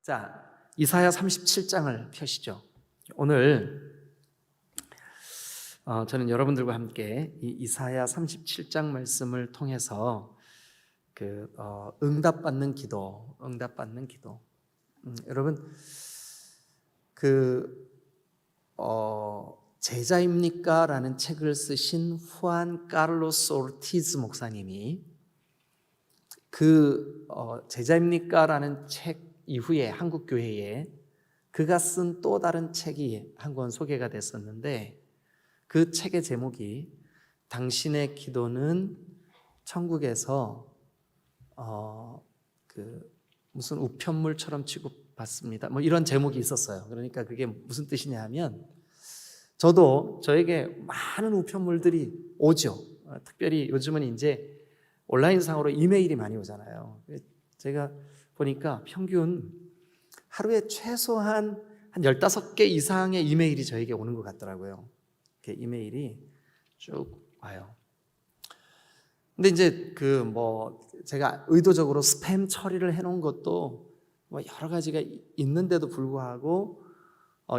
자, 이사야 37장을 펴시죠. 오늘 저는 여러분들과 함께 이 이사야 37장 말씀을 통해서 응답받는 기도. 여러분 제자입니까? 라는 책을 쓰신 후안 카를로스 오르티즈 목사님이 제자입니까? 라는 책 이후에 한국 교회에 그가 쓴 또 다른 책이 한 권 소개가 됐었는데, 그 책의 제목이 당신의 기도는 천국에서 무슨 우편물처럼 취급받습니다, 뭐 이런 제목이 있었어요. 그러니까 그게 무슨 뜻이냐 하면, 저에게 많은 우편물들이 오죠. 특별히 요즘은 이제 온라인상으로 이메일이 많이 오잖아요. 제가 보니까 평균 하루에 최소한 한 15개 이상의 이메일이 저에게 오는 것 같더라고요. 이렇게 이메일이 쭉 와요. 근데 이제 제가 의도적으로 스팸 처리를 해놓은 것도 여러 가지가 있는데도 불구하고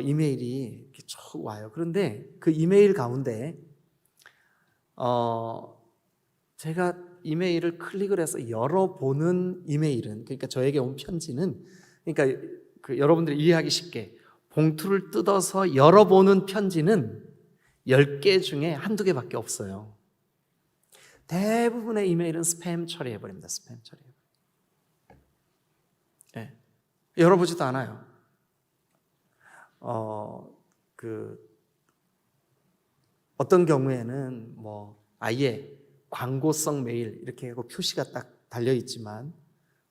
이메일이 이렇게 쭉 와요. 그런데 그 이메일 가운데 제가 이메일을 클릭을 해서 열어보는 이메일은, 그러니까 저에게 온 편지는, 그러니까 여러분들이 이해하기 쉽게 봉투를 뜯어서 열어보는 편지는 10개 중에 한두 개밖에 없어요. 대부분의 이메일은 스팸 처리해버립니다. 스팸 처리해버립니다. 네. 열어보지도 않아요. 어떤 경우에는 아예 광고성 메일 이렇게 하고 표시가 딱 달려 있지만,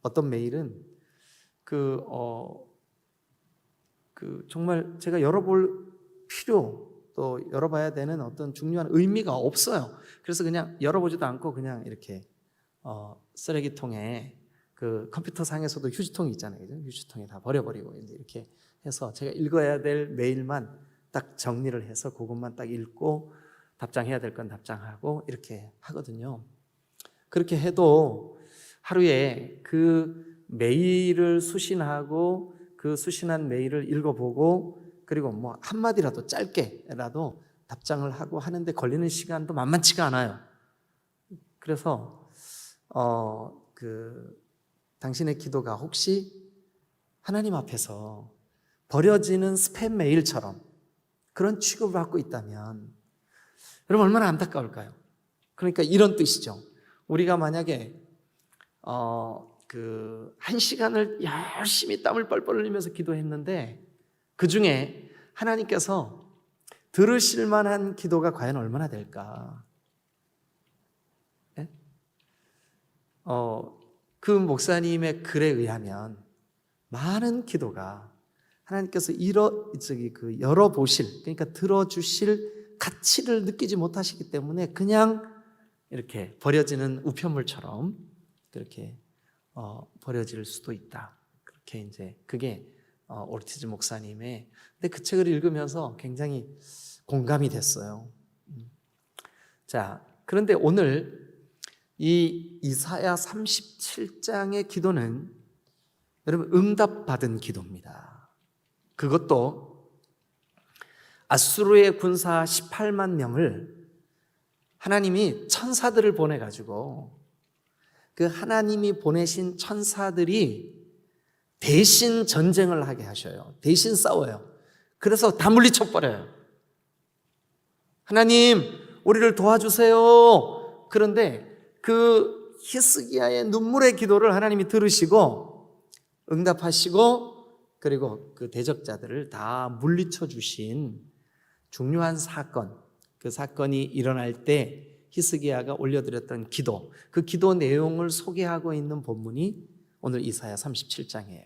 어떤 메일은 정말 제가 열어볼 필요, 또 열어봐야 되는 어떤 중요한 의미가 없어요. 그래서 그냥 열어보지도 않고 그냥 이렇게 쓰레기통에, 컴퓨터 상에서도 휴지통이 있잖아요, 그죠? 휴지통에 다 버려버리고 이제 이렇게 해서 제가 읽어야 될 메일만 딱 정리를 해서 그것만 딱 읽고 답장해야 될 건 답장하고 이렇게 하거든요. 그렇게 해도 하루에 그 메일을 수신하고 그 수신한 메일을 읽어보고, 그리고 한마디라도 짧게라도 답장을 하고 하는데 걸리는 시간도 만만치가 않아요. 그래서 당신의 기도가 혹시 하나님 앞에서 버려지는 스팸 메일처럼 그런 취급을 받고 있다면 여러분 얼마나 안타까울까요? 그러니까 이런 뜻이죠. 우리가 만약에 한 시간을 열심히 땀을 뻘뻘 흘리면서 기도했는데 그 중에 하나님께서 들으실 만한 기도가 과연 얼마나 될까? 네? 그 목사님의 글에 의하면 많은 기도가 하나님께서 열어보실, 그러니까 들어주실 가치를 느끼지 못하시기 때문에 그냥 이렇게 버려지는 우편물처럼 그렇게 버려질 수도 있다. 그렇게 이제 그게 오르티즈 목사님의, 근데 그 책을 읽으면서 굉장히 공감이 됐어요. 자, 그런데 오늘 이 이사야 37장의 기도는 여러분 응답받은 기도입니다. 그것도 아수르의 군사 18만 명을 하나님이 천사들을 보내가지고 그 하나님이 보내신 천사들이 대신 전쟁을 하게 하셔요. 대신 싸워요. 그래서 다 물리쳐버려요. 하나님, 우리를 도와주세요. 그런데 그 히스기야의 눈물의 기도를 하나님이 들으시고 응답하시고, 그리고 그 대적자들을 다 물리쳐 주신 중요한 사건, 그 사건이 일어날 때 히스기야가 올려드렸던 기도, 그 기도 내용을 소개하고 있는 본문이 오늘 이사야 37장이에요.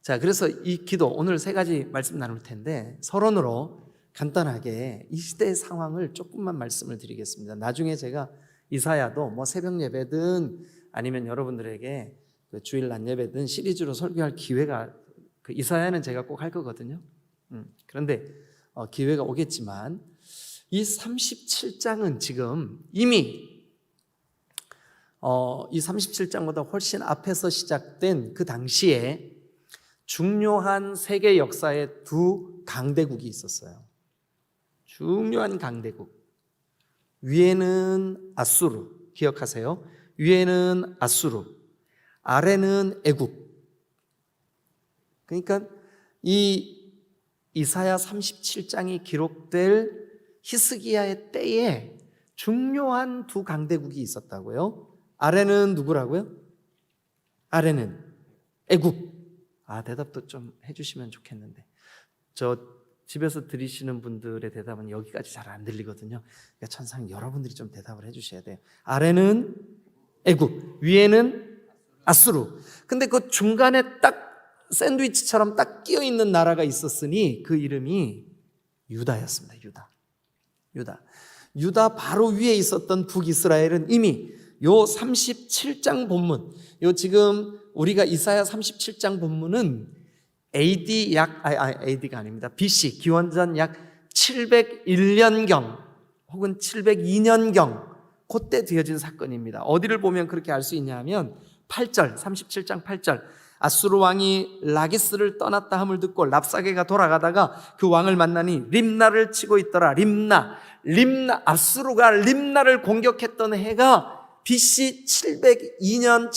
자, 그래서 이 기도, 오늘 세 가지 말씀 나눌 텐데 서론으로 간단하게 이 시대의 상황을 조금만 말씀을 드리겠습니다. 나중에 제가 이사야도 새벽 예배든 아니면 여러분들에게 주일 낮 예배든 시리즈로 설교할 기회가, 이사야는 제가 꼭 할 거거든요. 그런데 기회가 오겠지만 이 37장은 지금 이미 이 37장보다 훨씬 앞에서 시작된 그 당시에 중요한 세계 역사의 두 강대국이 있었어요. 중요한 강대국. 위에는 아수르, 기억하세요? 위에는 아수르, 아래는 애굽. 그러니까 이 이사야 37장이 기록될 히스기야의 때에 중요한 두 강대국이 있었다고요. 아래는 누구라고요? 아래는 애굽. 대답도 좀 해주시면 좋겠는데, 저 집에서 들으시는 분들의 대답은 여기까지 잘 안 들리거든요. 그러니까 천사님 여러분들이 좀 대답을 해주셔야 돼요. 아래는 애굽, 위에는 아수르. 근데 그 중간에 딱 샌드위치처럼 딱 끼어 있는 나라가 있었으니 그 이름이 유다였습니다. 유다 바로 위에 있었던 북이스라엘은 이미 요 37장 본문, 요 지금 우리가 이사야 37장 본문은 AD AD가 아닙니다. BC 기원전 약 701년경 혹은 702년경 그때 되어진 사건입니다. 어디를 보면 그렇게 알 수 있냐면 8절, 37장 8절, 아수르 왕이 라기스를 떠났다 함을 듣고 랍사게가 돌아가다가 그 왕을 만나니 림나를 치고 있더라. 림나, 아수르가 림나를 공격했던 해가 BC 702년,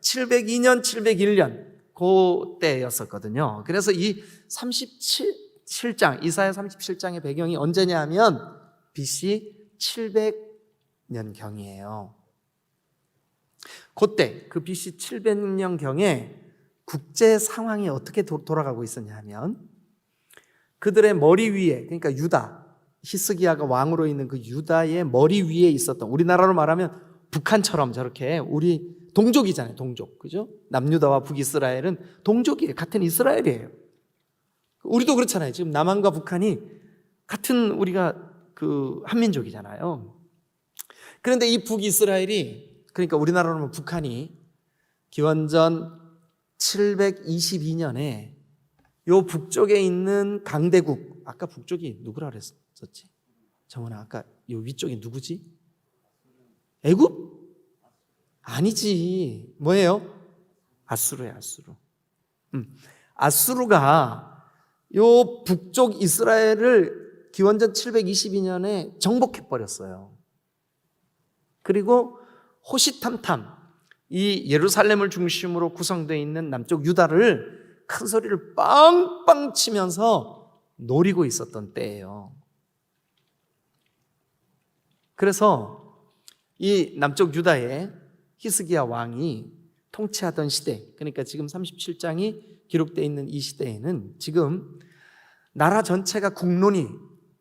701년 그때였었거든요. 그래서 이 37장, 이사야 37장의 배경이 언제냐 하면 BC 700년경이에요. 그때 그 BC 700년경에 국제 상황이 어떻게 돌아가고 있었냐 하면 그들의 머리 위에, 그러니까 유다, 히스기야가 왕으로 있는 그 유다의 머리 위에 있었던, 우리나라로 말하면 북한처럼 저렇게 우리 동족이잖아요. 동족. 그죠? 남유다와 북이스라엘은 동족이에요. 같은 이스라엘이에요. 우리도 그렇잖아요. 지금 남한과 북한이 같은 우리가 그 한민족이잖아요. 그런데 이 북이스라엘이, 그러니까 우리나라로 하면 북한이 기원전 722년에 요 북쪽에 있는 강대국, 아까 북쪽이 누구라 그랬었지? 정원아, 아까 요 위쪽이 누구지? 애굽? 아니지. 뭐예요? 아수르예요, 아수르. 아수르가 요 북쪽 이스라엘을 기원전 722년에 정복해버렸어요. 그리고 호시탐탐, 이 예루살렘을 중심으로 구성되어 있는 남쪽 유다를 큰 소리를 빵빵 치면서 노리고 있었던 때예요. 그래서 이 남쪽 유다에 히스기야 왕이 통치하던 시대, 그러니까 지금 37장이 기록되어 있는 이 시대에는 지금 나라 전체가 국론이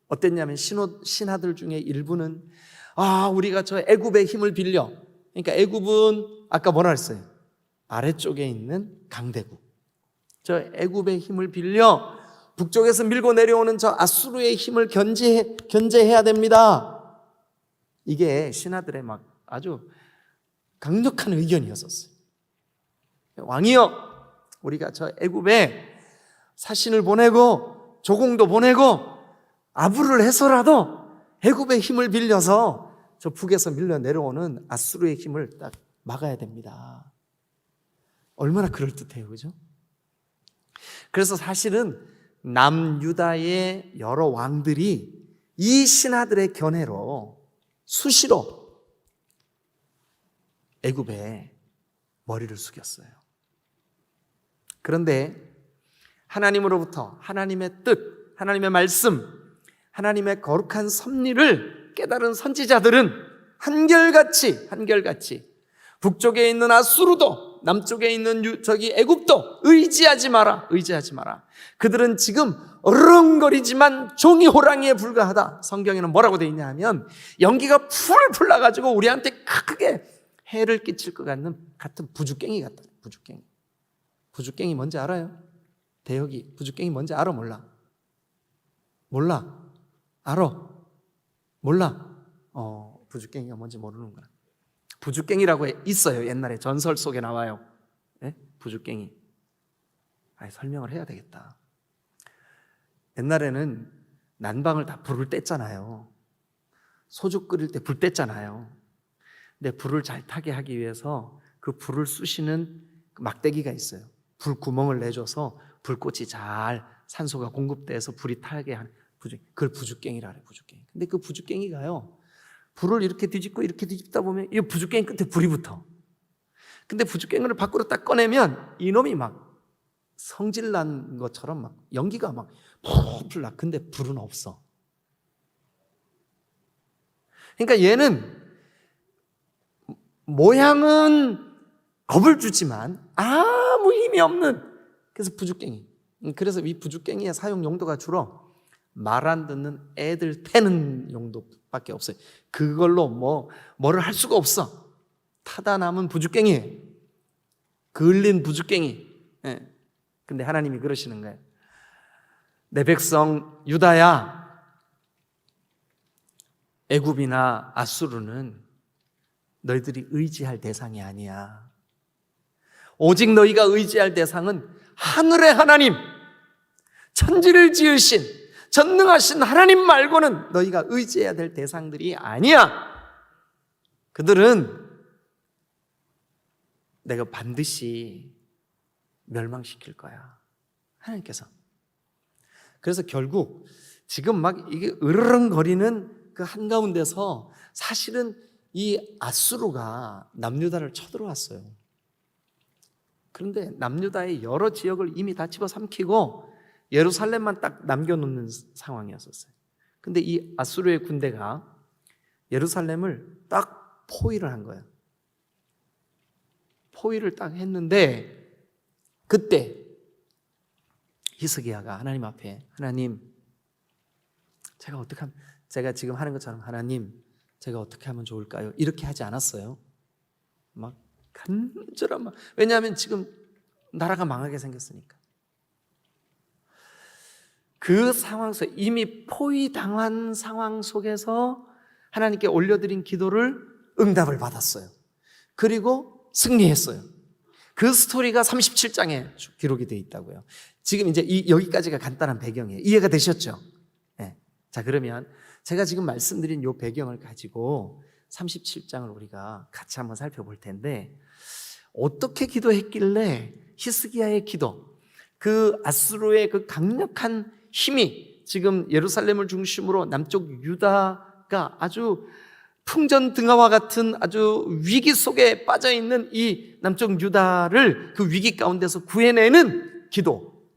어땠냐면 신하들 중에 일부는 우리가 저 애굽의 힘을 빌려, 그러니까 애굽은 아까 뭐라 했어요? 아래쪽에 있는 강대국, 저 애굽의 힘을 빌려 북쪽에서 밀고 내려오는 저 아수르의 힘을 견제해야 됩니다. 이게 신하들의 막 아주 강력한 의견이었었어요. 왕이여, 우리가 저 애굽에 사신을 보내고 조공도 보내고 아부를 해서라도 애굽의 힘을 빌려서 저 북에서 밀려 내려오는 아수르의 힘을 딱 막아야 됩니다. 얼마나 그럴듯해요, 그죠? 그래서 사실은 남유다의 여러 왕들이 이 신하들의 견해로 수시로 애굽에 머리를 숙였어요. 그런데 하나님으로부터 하나님의 뜻, 하나님의 말씀, 하나님의 거룩한 섭리를 깨달은 선지자들은 한결같이 북쪽에 있는 아수르도 남쪽에 있는 저기 애굽도 의지하지 마라. 그들은 지금 어렁거리지만 종이 호랑이에 불과하다. 성경에는 뭐라고 되어 있냐 하면 연기가 풀풀 나가지고 우리한테 크게 해를 끼칠 것 같은 부죽갱이 같다. 부죽갱이 뭔지 알아요? 대혁이 부죽갱이 뭔지 알아? 몰라? 알아? 몰라? 부죽갱이가 뭔지 모르는구나. 부죽갱이라고 있어요. 옛날에 전설 속에 나와요. 네? 부죽갱이. 설명을 해야 되겠다. 옛날에는 난방을 다 불을 뗐잖아요. 소주 끓일 때 불 뗐잖아요. 근데 불을 잘 타게 하기 위해서 그 불을 쑤시는 막대기가 있어요. 불 구멍을 내줘서 불꽃이 잘 산소가 공급돼서 불이 타게 하는 그걸 부죽갱이라 그래요. 부죽갱이. 근데 그 부죽갱이가요, 불을 이렇게 뒤집고 이렇게 뒤집다 보면 이 부죽갱이 끝에 불이 붙어. 근데 부죽갱이를 밖으로 딱 꺼내면 이놈이 막 성질 난 것처럼 막 연기가 막 풀풀 나. 근데 불은 없어. 그러니까 얘는 모양은 겁을 주지만 아무 힘이 없는, 그래서 부죽갱이. 그래서 이 부죽갱이의 사용 용도가 주로 말 안 듣는 애들 패는 용도밖에 없어요. 그걸로 뭐를 할 수가 없어. 타다 남은 부죽갱이에요. 그을린 부죽갱이. 예. 근데 하나님이 그러시는 거예요. 내 백성 유다야, 애굽이나 아수르는 너희들이 의지할 대상이 아니야. 오직 너희가 의지할 대상은 하늘의 하나님, 천지를 지으신 전능하신 하나님 말고는 너희가 의지해야 될 대상들이 아니야. 그들은 내가 반드시 멸망시킬 거야, 하나님께서. 그래서 결국 지금 막 이게 으르렁거리는 그 한가운데서 사실은 이 아수르가 남유다를 쳐들어왔어요. 그런데 남유다의 여러 지역을 이미 다 집어삼키고 예루살렘만 딱 남겨놓는 상황이었었어요. 근데 이 아수르의 군대가 예루살렘을 딱 포위를 한 거예요. 포위를 딱 했는데 그때 히스기야가 하나님 앞에, 하나님, 제가 어떻게 하면, 제가 지금 하는 것처럼 하나님, 제가 어떻게 하면 좋을까요? 이렇게 하지 않았어요. 막 간절한, 왜냐하면 지금 나라가 망하게 생겼으니까. 그 상황 속에, 이미 포위당한 상황 속에서 하나님께 올려드린 기도를 응답을 받았어요. 그리고 승리했어요. 그 스토리가 37장에 기록이 되어 있다고요. 지금 이제 여기까지가 간단한 배경이에요. 이해가 되셨죠? 네. 자, 그러면 제가 지금 말씀드린 이 배경을 가지고 37장을 우리가 같이 한번 살펴볼 텐데, 어떻게 기도했길래 히스기야의 기도, 그 아수르의 그 강력한 힘이 지금 예루살렘을 중심으로 남쪽 유다가 아주 풍전등화와 같은 아주 위기 속에 빠져있는 이 남쪽 유다를 그 위기 가운데서 구해내는 기도,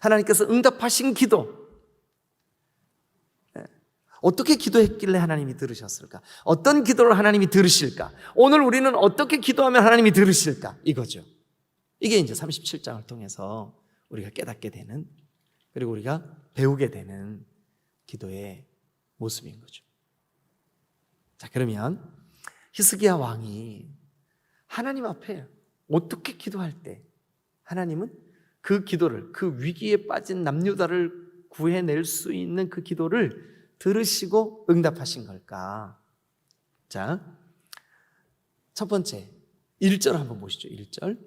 하나님께서 응답하신 기도, 어떻게 기도했길래 하나님이 들으셨을까? 어떤 기도를 하나님이 들으실까? 오늘 우리는 어떻게 기도하면 하나님이 들으실까? 이거죠. 이게 이제 37장을 통해서 우리가 깨닫게 되는, 그리고 우리가 배우게 되는 기도의 모습인 거죠. 자, 그러면 히스기야 왕이 하나님 앞에 어떻게 기도할 때 하나님은 그 기도를, 그 위기에 빠진 남유다를 구해낼 수 있는 그 기도를 들으시고 응답하신 걸까? 자, 첫 번째 1절 한번 보시죠. 1절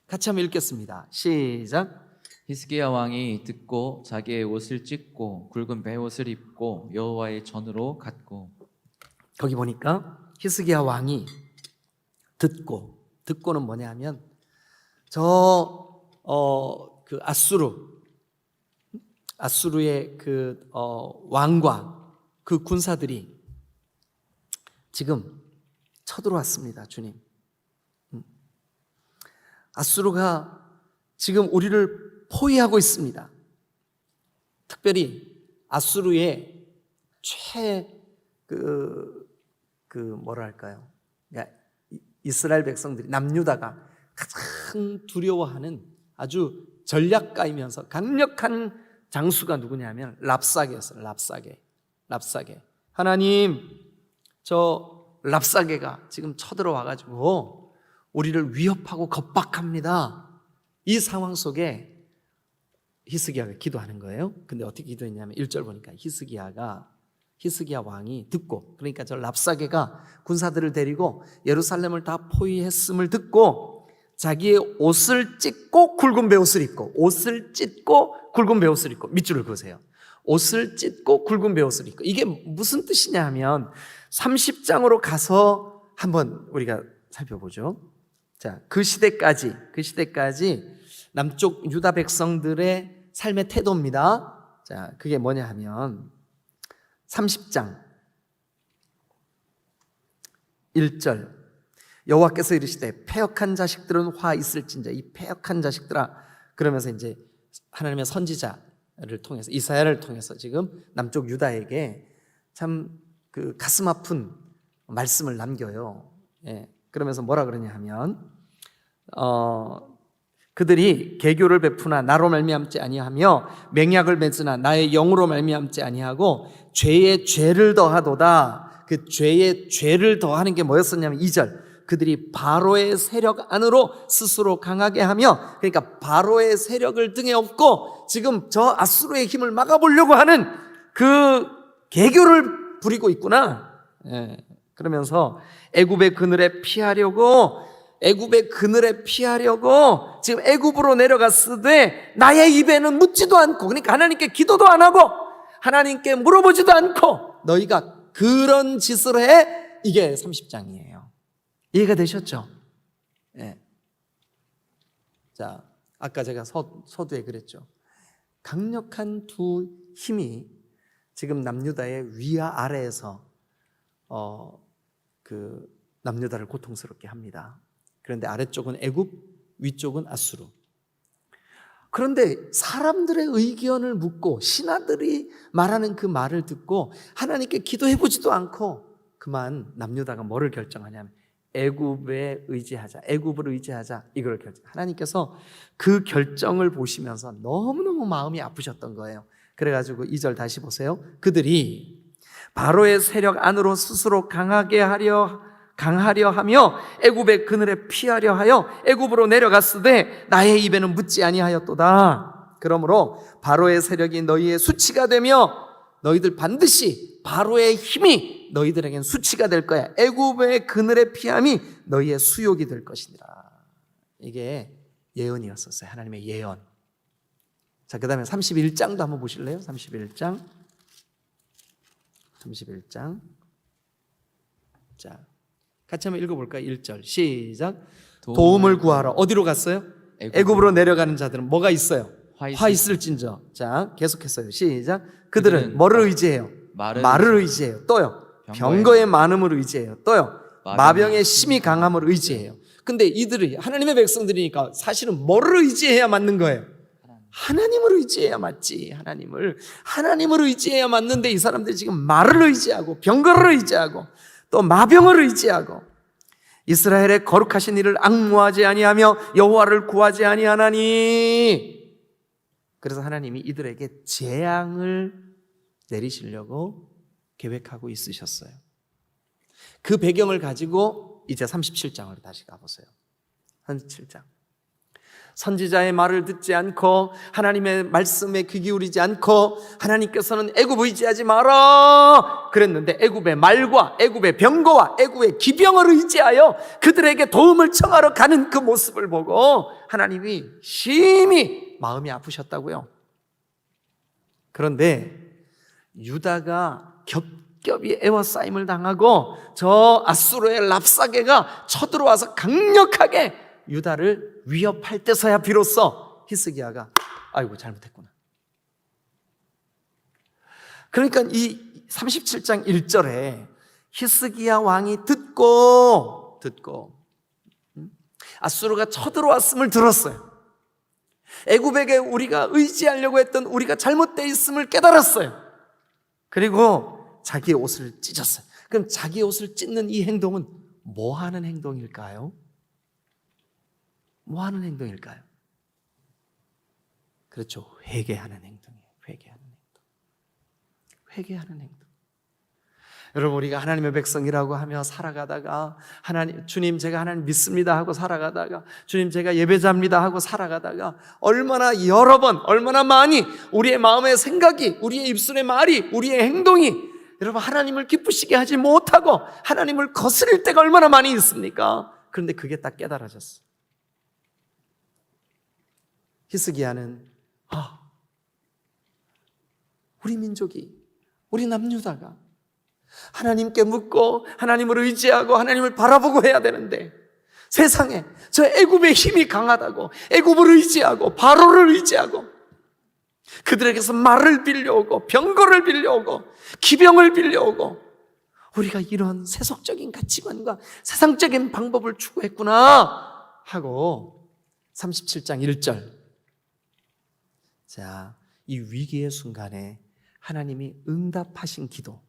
같이 한번 읽겠습니다. 시작. 히스기야 왕이 듣고 자기의 옷을 찢고 굵은 베옷을 입고 여호와의 전으로 갔고. 거기 보니까 히스기야 왕이 듣고는 뭐냐 하면 그 아수르의 그 왕과 그 군사들이 지금 쳐들어왔습니다. 주님, 아수르가 지금 우리를 포위하고 있습니다. 특별히 아수르의 뭐랄까요? 이스라엘 백성들이, 남유다가 가장 두려워하는 아주 전략가이면서 강력한 장수가 누구냐면 랍사게였어요. 랍사게. 하나님, 저 랍사게가 지금 쳐들어와가지고 우리를 위협하고 겁박합니다. 이 상황 속에 히스기야가 기도하는 거예요. 근데 어떻게 기도했냐면 1절 보니까 히스기야 왕이 듣고, 그러니까 저 랍사게가 군사들을 데리고 예루살렘을 다 포위했음을 듣고 자기의 옷을 찢고 굵은 베옷을 입고, 밑줄을 그으세요. 옷을 찢고 굵은 베옷을 입고. 이게 무슨 뜻이냐 하면 30장으로 가서 한번 우리가 살펴보죠. 자, 그 시대까지 남쪽 유다 백성들의 삶의 태도입니다. 자, 그게 뭐냐 하면 30장 1절 여호와께서 이르시되 패역한 자식들은 화 있을진저. 이 패역한 자식들아, 그러면서 이제 하나님의 선지자를 통해서 이사야를 통해서 지금 남쪽 유다에게 참 그 가슴 아픈 말씀을 남겨요. 예, 그러면서 뭐라 그러냐 하면 그들이 계교를 베푸나 나로 말미암지 아니하며 맹약을 맺으나 나의 영으로 말미암지 아니하고 죄에 죄를 더하도다. 그 죄에 죄를 더하는 게 뭐였었냐면 2절 그들이 바로의 세력 안으로 스스로 강하게 하며, 그러니까 바로의 세력을 등에 업고 지금 저 아수르의 힘을 막아보려고 하는 그 계교를 부리고 있구나. 예, 그러면서 애굽의 그늘에 피하려고 지금 애굽으로 내려갔으되 나의 입에는 묻지도 않고, 그러니까 하나님께 기도도 안 하고 하나님께 물어보지도 않고 너희가 그런 짓을 해. 이게 30장이에요. 이해가 되셨죠? 예. 자, 아까 제가 서두에 그랬죠. 강력한 두 힘이 지금 남유다의 위와 아래에서 그 남유다를 고통스럽게 합니다. 그런데 아래쪽은 애굽, 위쪽은 아수르. 그런데 사람들의 의견을 묻고 신하들이 말하는 그 말을 듣고 하나님께 기도해보지도 않고 그만 남유다가 뭐를 결정하냐면 애굽에 의지하자, 애굽을 의지하자, 이걸 결정. 하나님께서 그 결정을 보시면서 너무너무 마음이 아프셨던 거예요. 그래가지고 2절 다시 보세요. 그들이 바로의 세력 안으로 스스로 강하려 하며 애굽의 그늘에 피하려 하여 애굽으로 내려갔으되 나의 입에는 묻지 아니하였도다. 그러므로 바로의 세력이 너희의 수치가 되며 너희들 반드시 바로의 힘이 너희들에겐 수치가 될 거야. 애굽의 그늘에 피함이 너희의 수욕이 될 것이니라. 이게 예언이었었어요. 하나님의 예언. 자, 그 다음에 31장도 한번 보실래요? 31장. 자, 같이 한번 읽어볼까요? 1절 시작. 도움을 구하러 어디로 갔어요? 애굽으로 내려가는 자들은 뭐가 있어요? 화 있을진저. 자, 계속했어요. 시작. 그들은 뭐를 의지해요? 말을 의지해요. 또요, 병거의 많음을 의지해요. 또요, 마병의 심히 강함을 의지해요. 근데 이들이 하나님의 백성들이니까 사실은 뭐를 의지해야 맞는 거예요? 하나님을 의지해야 맞지. 하나님을 의지해야 맞는데 이 사람들이 지금 말을 의지하고 병거를 의지하고 또 마병을 의지하고 이스라엘의 거룩하신 이를 앙무하지 아니하며 여호와를 구하지 아니하나니. 그래서 하나님이 이들에게 재앙을 내리시려고 계획하고 있으셨어요. 그 배경을 가지고 이제 37장으로 다시 가보세요. 37장. 선지자의 말을 듣지 않고 하나님의 말씀에 귀 기울이지 않고 하나님께서는 애굽 의지하지 마라 그랬는데 애굽의 말과 애굽의 병거와 애굽의 기병을 의지하여 그들에게 도움을 청하러 가는 그 모습을 보고 하나님이 심히 마음이 아프셨다고요. 그런데 유다가 겹겹이 애워싸임을 당하고 저 아수르의 랍사게가 쳐들어와서 강력하게 유다를 위협할 때서야 비로소 히스기야가 아이고 잘못했구나. 그러니까 이 37장 1절에 히스기야 왕이 듣고 아수르가 쳐들어왔음을 들었어요. 애굽에게 우리가 의지하려고 했던 우리가 잘못되어 있음을 깨달았어요. 그리고 자기의 옷을 찢었어요. 그럼 자기의 옷을 찢는 이 행동은 뭐 하는 행동일까요? 뭐 하는 행동일까요? 그렇죠. 회개하는 행동이에요. 회개하는 행동. 여러분, 우리가 하나님의 백성이라고 하며 살아가다가 주님 제가 하나님 믿습니다 하고 살아가다가 주님 제가 예배자입니다 하고 살아가다가 얼마나 여러 번 얼마나 많이 우리의 마음의 생각이 우리의 입술의 말이 우리의 행동이 여러분 하나님을 기쁘시게 하지 못하고 하나님을 거스릴 때가 얼마나 많이 있습니까? 그런데 그게 딱 깨달아졌어요. 히스기야는 우리 민족이, 우리 남유다가 하나님께 묻고 하나님을 의지하고 하나님을 바라보고 해야 되는데, 세상에 저 애굽의 힘이 강하다고 애굽을 의지하고 바로를 의지하고 그들에게서 말을 빌려오고 병거를 빌려오고 기병을 빌려오고 우리가 이런 세속적인 가치관과 세상적인 방법을 추구했구나 하고 37장 1절, 자, 이 위기의 순간에 하나님이 응답하신 기도,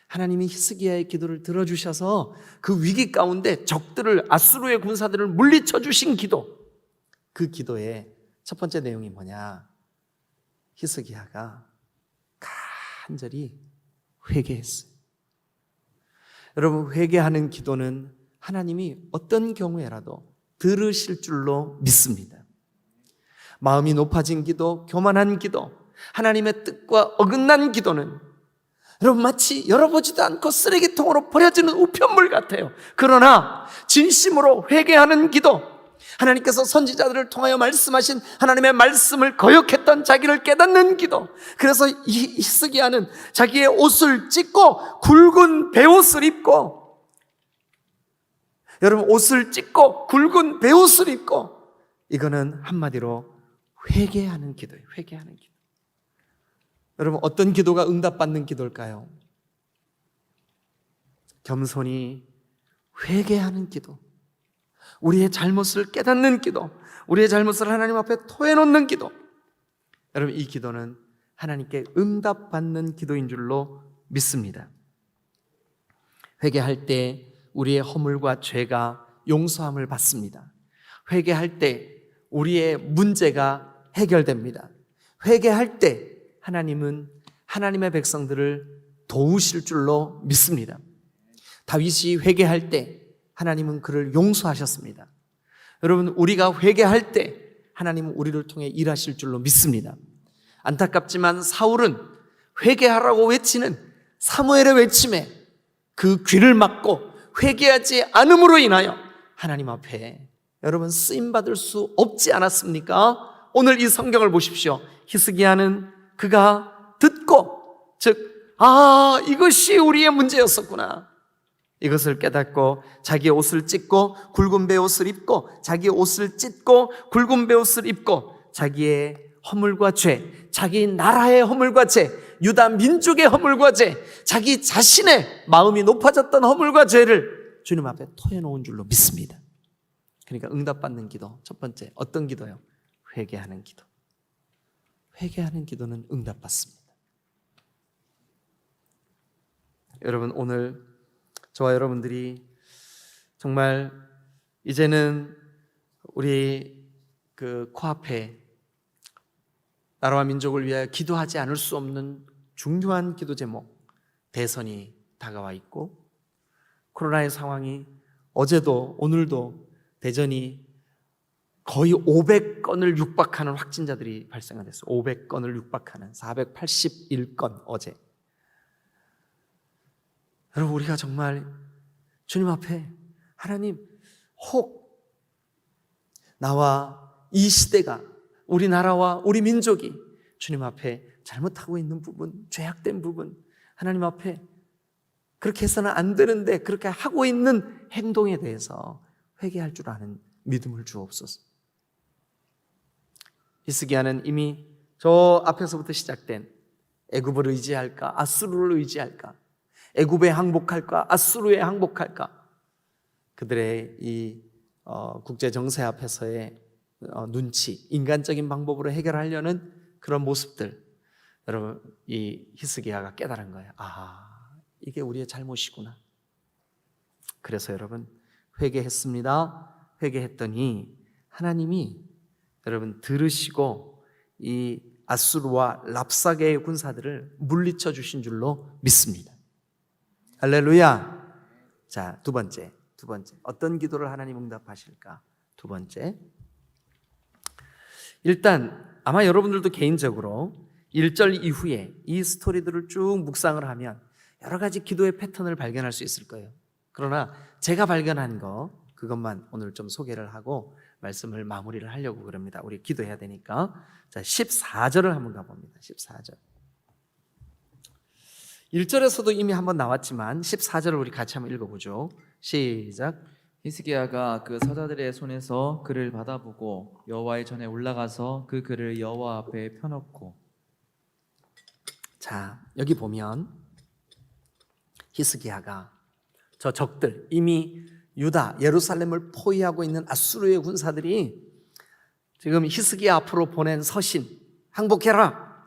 하나님이 히스기야의 기도를 들어주셔서 그 위기 가운데 적들을, 아수르의 군사들을 물리쳐 주신 기도, 그 기도의 첫 번째 내용이 뭐냐? 히스기야가 간절히 회개했어요. 여러분, 회개하는 기도는 하나님이 어떤 경우에라도 들으실 줄로 믿습니다. 마음이 높아진 기도, 교만한 기도, 하나님의 뜻과 어긋난 기도는 여러분 마치 열어보지도 않고 쓰레기통으로 버려지는 우편물 같아요. 그러나 진심으로 회개하는 기도, 하나님께서 선지자들을 통하여 말씀하신 하나님의 말씀을 거역했던 자기를 깨닫는 기도, 그래서 히스기야는 자기의 옷을 찢고 굵은 베옷을 입고, 여러분 옷을 찢고 굵은 베옷을 입고, 이거는 한마디로 회개하는 기도예요. 회개하는 기도. 여러분, 어떤 기도가 응답받는 기도일까요? 겸손히 회개하는 기도, 우리의 잘못을 깨닫는 기도, 우리의 잘못을 하나님 앞에 토해놓는 기도. 여러분, 이 기도는 하나님께 응답받는 기도인 줄로 믿습니다. 회개할 때 우리의 허물과 죄가 용서함을 받습니다. 회개할 때 우리의 문제가 해결됩니다. 회개할 때 하나님은 하나님의 백성들을 도우실 줄로 믿습니다. 다윗이 회개할 때 하나님은 그를 용서하셨습니다. 여러분, 우리가 회개할 때 하나님은 우리를 통해 일하실 줄로 믿습니다. 안타깝지만 사울은 회개하라고 외치는 사무엘의 외침에 그 귀를 막고 회개하지 않음으로 인하여 하나님 앞에 여러분 쓰임받을 수 없지 않았습니까? 오늘 이 성경을 보십시오. 히스기야는 그가 듣고, 즉 이것이 우리의 문제였었구나, 이것을 깨닫고 자기의 옷을 찢고 굵은 베옷을 입고, 자기의 옷을 찢고 굵은 베옷을 입고 자기의 허물과 죄, 자기 나라의 허물과 죄, 유다 민족의 허물과 죄, 자기 자신의 마음이 높아졌던 허물과 죄를 주님 앞에 토해놓은 줄로 믿습니다. 그러니까 응답받는 기도, 첫 번째 어떤 기도요? 회개하는 기도. 회개하는 기도는 응답받습니다. 여러분, 오늘 저와 여러분들이 정말 이제는 우리 그 코앞에 나라와 민족을 위하여 기도하지 않을 수 없는 중요한 기도 제목, 대선이 다가와 있고, 코로나의 상황이 어제도 오늘도 대전이 거의 500건을 육박하는 확진자들이 발생을 했어요. 500건을 육박하는 481건 어제. 여러분, 우리가 정말 주님 앞에 하나님, 혹 나와 이 시대가, 우리나라와 우리 민족이 주님 앞에 잘못하고 있는 부분, 죄악된 부분, 하나님 앞에 그렇게 해서는 안 되는데 그렇게 하고 있는 행동에 대해서 회개할 줄 아는 믿음을 주옵소서. 히스기야는 이미 저 앞에서부터 시작된 애굽을 의지할까, 아수르를 의지할까, 애굽에 항복할까, 아수르에 항복할까, 그들의 이 국제 정세 앞에서의 눈치, 인간적인 방법으로 해결하려는 그런 모습들, 여러분, 이 히스기야가 깨달은 거예요. 이게 우리의 잘못이구나. 그래서 여러분, 회개했습니다. 회개했더니 하나님이 여러분 들으시고 이 아수르와 랍사게의 군사들을 물리쳐 주신 줄로 믿습니다. 할렐루야. 자, 두 번째 어떤 기도를 하나님 응답하실까? 두 번째, 일단 아마 여러분들도 개인적으로 1절 이후에 이 스토리들을 쭉 묵상을 하면 여러 가지 기도의 패턴을 발견할 수 있을 거예요. 그러나 제가 발견한 그것만 오늘 좀 소개를 하고 말씀을 마무리를 하려고 그럽니다. 우리 기도해야 되니까. 자, 14절을 한번 가봅니다. 14절. 1절에서도 이미 한번 나왔지만 14절을 우리 같이 한번 읽어보죠. 시작. 히스기야가 그 사자들의 손에서 글을 받아보고 여호와의 전에 올라가서 그 글을 여호와 앞에 펴놓고. 자, 여기 보면 히스기야가 저 적들, 이미 유다, 예루살렘을 포위하고 있는 아수르의 군사들이 지금 히스기야 앞으로 보낸 서신, 항복해라.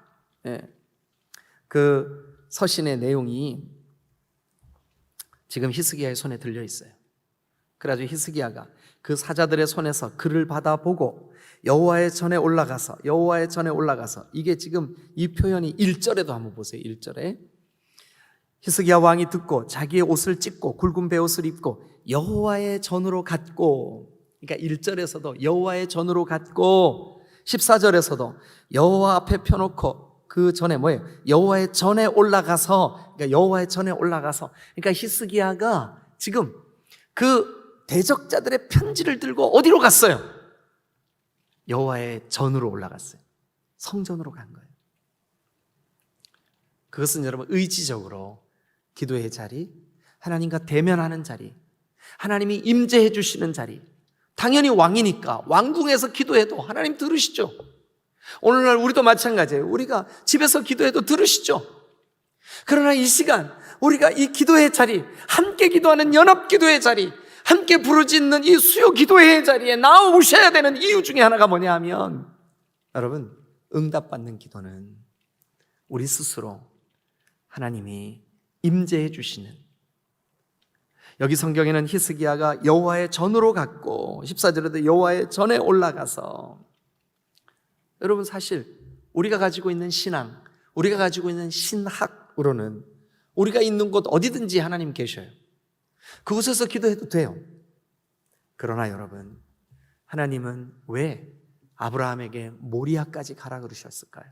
그 서신의 내용이 지금 히스기야의 손에 들려 있어요. 그래가지고 히스기야가 그 사자들의 손에서 글을 받아보고 여호와의 전에 올라가서, 여호와의 전에 올라가서, 이게 지금 이 표현이 1절에도 한번 보세요. 1절에 히스기야 왕이 듣고 자기의 옷을 찢고 굵은 베옷을 입고 여호와의 전으로 갔고, 그러니까 1절에서도 여호와의 전으로 갔고 14절에서도 여호와 앞에 펴놓고 그 전에 뭐예요? 여호와의 전에 올라가서, 그러니까 여호와의 전에 올라가서, 그러니까 히스기야가 지금 그 대적자들의 편지를 들고 어디로 갔어요? 여호와의 전으로 올라갔어요. 성전으로 간 거예요. 그것은 여러분 의지적으로 기도의 자리, 하나님과 대면하는 자리, 하나님이 임재해 주시는 자리, 당연히 왕이니까 왕궁에서 기도해도 하나님 들으시죠. 오늘날 우리도 마찬가지예요. 우리가 집에서 기도해도 들으시죠. 그러나 이 시간 우리가 이 기도의 자리, 함께 기도하는 연합 기도의 자리, 함께 부르짖는 이 수요 기도의 자리에 나오셔야 되는 이유 중에 하나가 뭐냐 하면, 여러분, 응답받는 기도는 우리 스스로 하나님이 임재해 주시는, 여기 성경에는 히스기야가 여호와의 전으로 갔고 14절에도 여호와의 전에 올라가서, 여러분 사실 우리가 가지고 있는 신앙, 우리가 가지고 있는 신학으로는 우리가 있는 곳 어디든지 하나님 계셔요. 그곳에서 기도해도 돼요. 그러나 여러분, 하나님은 왜 아브라함에게 모리아까지 가라 그러셨을까요?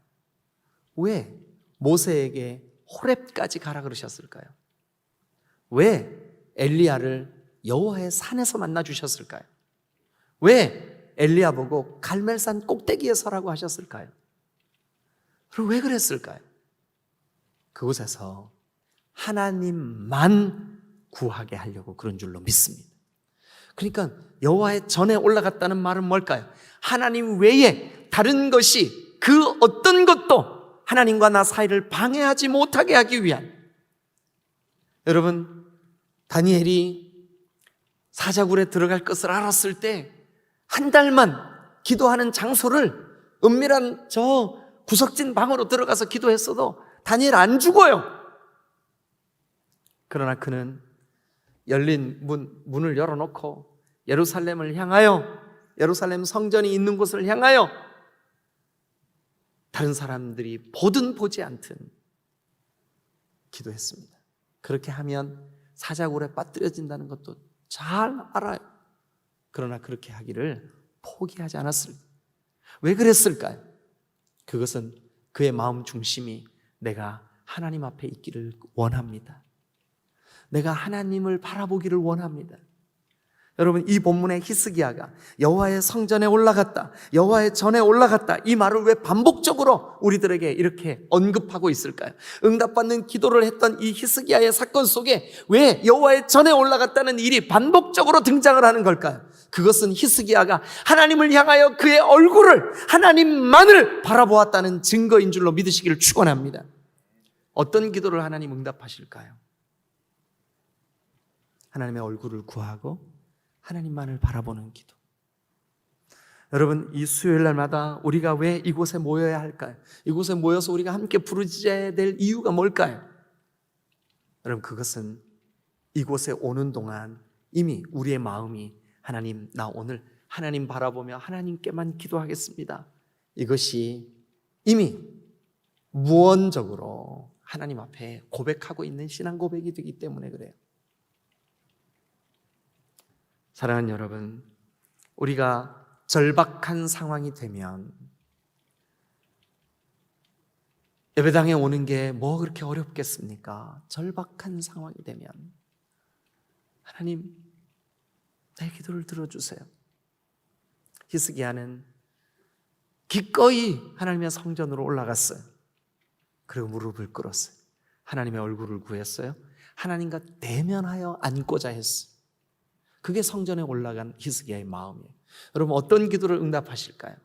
왜 모세에게 호렙까지 가라 그러셨을까요? 왜 엘리야를 여호와의 산에서 만나 주셨을까요? 왜 엘리야 보고 갈멜산 꼭대기에 서라고 하셨을까요? 그리고 왜 그랬을까요? 그곳에서 하나님만 구하게 하려고 그런 줄로 믿습니다. 그러니까 여호와의 전에 올라갔다는 말은 뭘까요? 하나님 외에 다른 것이, 그 어떤 것도 하나님과 나 사이를 방해하지 못하게 하기 위한. 여러분, 다니엘이 사자굴에 들어갈 것을 알았을 때 한 달만 기도하는 장소를 은밀한 저 구석진 방으로 들어가서 기도했어도 다니엘 안 죽어요. 그러나 그는 열린 문을 열어놓고 예루살렘을 향하여, 예루살렘 성전이 있는 곳을 향하여 다른 사람들이 보든 보지 않든 기도했습니다. 그렇게 하면 사자굴에 빠뜨려진다는 것도 잘 알아요. 그러나 그렇게 하기를 포기하지 않았습니다. 왜 그랬을까요? 그것은 그의 마음 중심이 내가 하나님 앞에 있기를 원합니다. 내가 하나님을 바라보기를 원합니다. 여러분, 이 본문의 히스기야가 여호와의 성전에 올라갔다, 여호와의 전에 올라갔다, 이 말을 왜 반복적으로 우리들에게 이렇게 언급하고 있을까요? 응답받는 기도를 했던 이 히스기야의 사건 속에 왜 여호와의 전에 올라갔다는 일이 반복적으로 등장을 하는 걸까요? 그것은 히스기야가 하나님을 향하여 그의 얼굴을, 하나님만을 바라보았다는 증거인 줄로 믿으시기를 축원합니다. 어떤 기도를 하나님 응답하실까요? 하나님의 얼굴을 구하고 하나님만을 바라보는 기도. 여러분, 이 수요일 날마다 우리가 왜 이곳에 모여야 할까요? 이곳에 모여서 우리가 함께 부르짖어야 될 이유가 뭘까요? 여러분, 그것은 이곳에 오는 동안 이미 우리의 마음이, 하나님, 나 오늘 하나님 바라보며 하나님께만 기도하겠습니다, 이것이 이미 무언적으로 하나님 앞에 고백하고 있는 신앙 고백이 되기 때문에 그래요. 사랑하는 여러분, 우리가 절박한 상황이 되면 예배당에 오는 게 뭐 그렇게 어렵겠습니까? 절박한 상황이 되면 하나님, 내 기도를 들어주세요. 히스기야는 기꺼이 하나님의 성전으로 올라갔어요. 그리고 무릎을 꿇었어요. 하나님의 얼굴을 구했어요. 하나님과 대면하여 앉고자 했어요. 그게 성전에 올라간 히스기야의 마음이에요. 여러분 어떤 기도를 응답하실까요?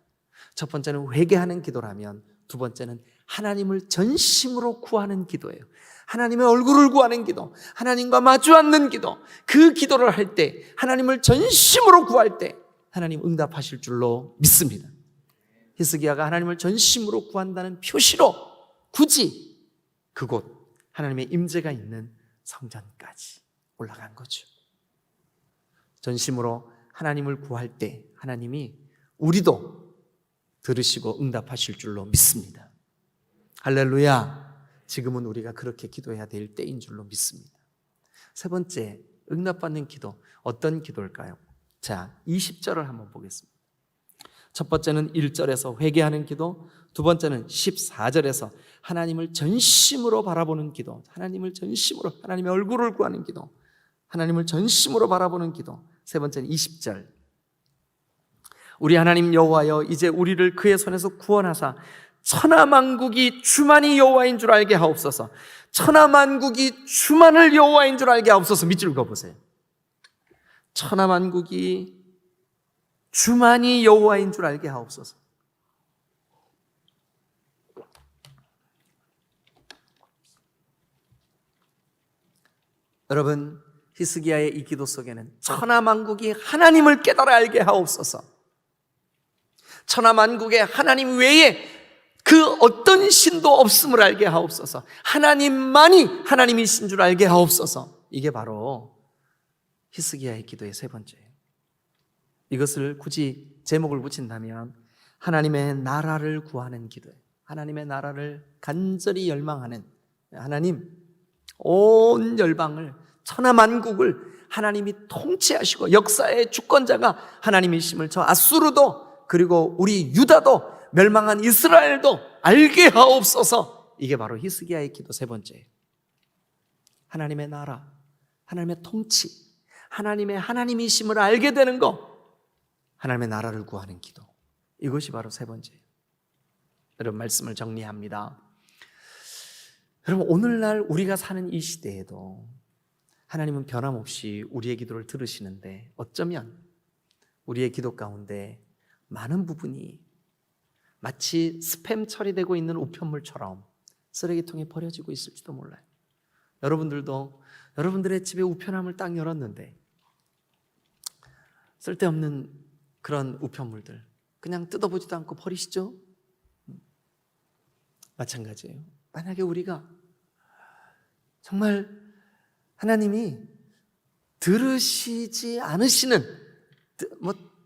첫 번째는 회개하는 기도라면 두 번째는 하나님을 전심으로 구하는 기도예요. 하나님의 얼굴을 구하는 기도, 하나님과 마주 앉는 기도, 그 기도를 할 때 하나님을 전심으로 구할 때 하나님 응답하실 줄로 믿습니다. 히스기야가 하나님을 전심으로 구한다는 표시로 굳이 그곳 하나님의 임재가 있는 성전까지 올라간 거죠. 전심으로 하나님을 구할 때 하나님이 우리도 들으시고 응답하실 줄로 믿습니다. 할렐루야. 지금은 우리가 그렇게 기도해야 될 때인 줄로 믿습니다. 세 번째, 응답받는 기도. 어떤 기도일까요? 자, 20절을 한번 보겠습니다. 첫 번째는 1절에서 회개하는 기도, 두 번째는 14절에서 하나님을 전심으로 바라보는 기도, 하나님을 전심으로, 하나님의 얼굴을 구하는 기도, 하나님을 전심으로 바라보는 기도, 세 번째는 20절. 우리 하나님 여호와여, 이제 우리를 그의 손에서 구원하사 천하만국이 주만이 여호와인 줄 알게 하옵소서. 천하만국이 주만을 여호와인 줄 알게 하옵소서. 밑줄 그어보세요. 천하만국이 주만이 여호와인 줄 알게 하옵소서. 여러분, 히스기야의 이 기도 속에는 천하만국이 하나님을 깨달아 알게 하옵소서. 천하만국에 하나님 외에 그 어떤 신도 없음을 알게 하옵소서. 하나님만이 하나님이신 줄 알게 하옵소서. 이게 바로 히스기야의 기도의 세 번째예요. 이것을 굳이 제목을 붙인다면 하나님의 나라를 구하는 기도예요. 하나님의 나라를 간절히 열망하는, 하나님 온 열방을, 천하만국을 하나님이 통치하시고 역사의 주권자가 하나님이심을 저 아수르도, 그리고 우리 유다도, 멸망한 이스라엘도 알게 하옵소서. 이게 바로 히스기야의 기도 세 번째예요. 하나님의 나라, 하나님의 통치, 하나님의 하나님이심을 알게 되는 것, 하나님의 나라를 구하는 기도, 이것이 바로 세 번째예요. 여러분, 말씀을 정리합니다. 여러분, 오늘날 우리가 사는 이 시대에도 하나님은 변함없이 우리의 기도를 들으시는데 어쩌면 우리의 기도 가운데 많은 부분이 마치 스팸 처리되고 있는 우편물처럼 쓰레기통에 버려지고 있을지도 몰라요. 여러분들도 여러분들의 집에 우편함을 딱 열었는데 쓸데없는 그런 우편물들 그냥 뜯어보지도 않고 버리시죠? 마찬가지예요. 만약에 우리가 정말 하나님이 들으시지 않으시는,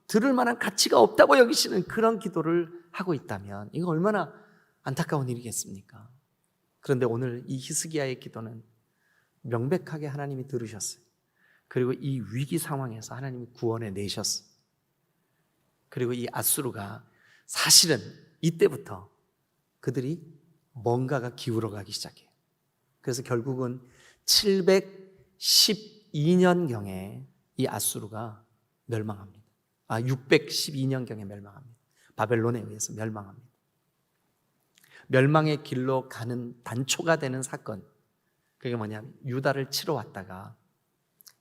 들을 만한 가치가 없다고 여기시는 그런 기도를 하고 있다면 이거 얼마나 안타까운 일이겠습니까? 그런데 오늘 이 히스기야의 기도는 명백하게 하나님이 들으셨어요. 그리고 이 위기 상황에서 하나님이 구원해 내셨어요. 그리고 이 아수르가 사실은 이때부터 그들이 뭔가가 기울어가기 시작해요. 그래서 결국은 712년경에 이 아수르가 멸망합니다. 612년경에 멸망합니다. 바벨론에 의해서 멸망합니다. 멸망의 길로 가는 단초가 되는 사건, 그게 뭐냐면 유다를 치러 왔다가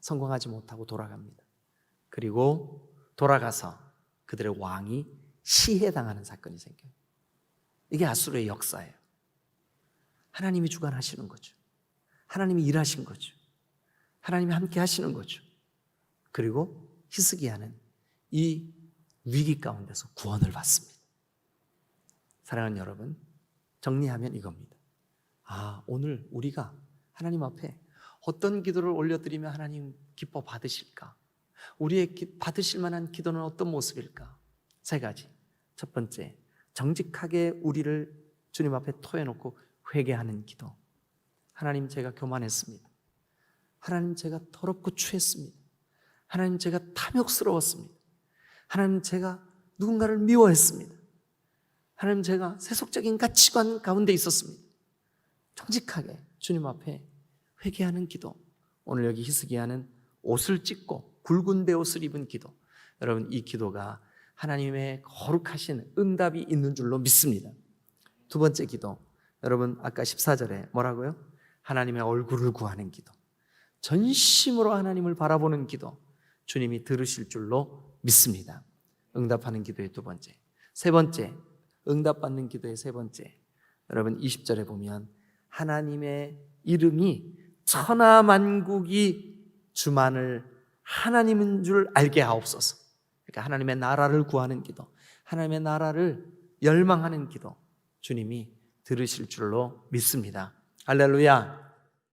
성공하지 못하고 돌아갑니다. 그리고 돌아가서 그들의 왕이 시해당하는 사건이 생겨요. 이게 아수르의 역사예요. 하나님이 주관하시는 거죠. 하나님이 일하신 거죠. 하나님이 함께 하시는 거죠. 그리고 히스기야는 이 위기 가운데서 구원을 받습니다. 사랑하는 여러분, 정리하면 이겁니다. 오늘 우리가 하나님 앞에 어떤 기도를 올려드리면 하나님 기뻐 받으실까? 우리의 받으실 만한 기도는 어떤 모습일까? 세 가지. 첫 번째, 정직하게 우리를 주님 앞에 토해놓고 회개하는 기도. 하나님, 제가 교만했습니다. 하나님, 제가 더럽고 추했습니다. 하나님, 제가 탐욕스러웠습니다. 하나님, 제가 누군가를 미워했습니다. 하나님, 제가 세속적인 가치관 가운데 있었습니다. 정직하게 주님 앞에 회개하는 기도. 오늘 여기 히스기야는 옷을 찢고 굵은 베옷을 입은 기도. 여러분, 이 기도가 하나님의 거룩하신 응답이 있는 줄로 믿습니다. 두 번째 기도, 여러분 아까 14절에 뭐라고요? 하나님의 얼굴을 구하는 기도, 전심으로 하나님을 바라보는 기도, 주님이 들으실 줄로 믿습니다. 응답하는 기도의 두 번째. 세 번째, 응답받는 기도의 세 번째. 여러분 20절에 보면 하나님의 이름이 천하만국이 주만을 하나님인 줄 알게 하옵소서. 그러니까 하나님의 나라를 구하는 기도, 하나님의 나라를 열망하는 기도, 주님이 들으실 줄로 믿습니다. 할렐루야.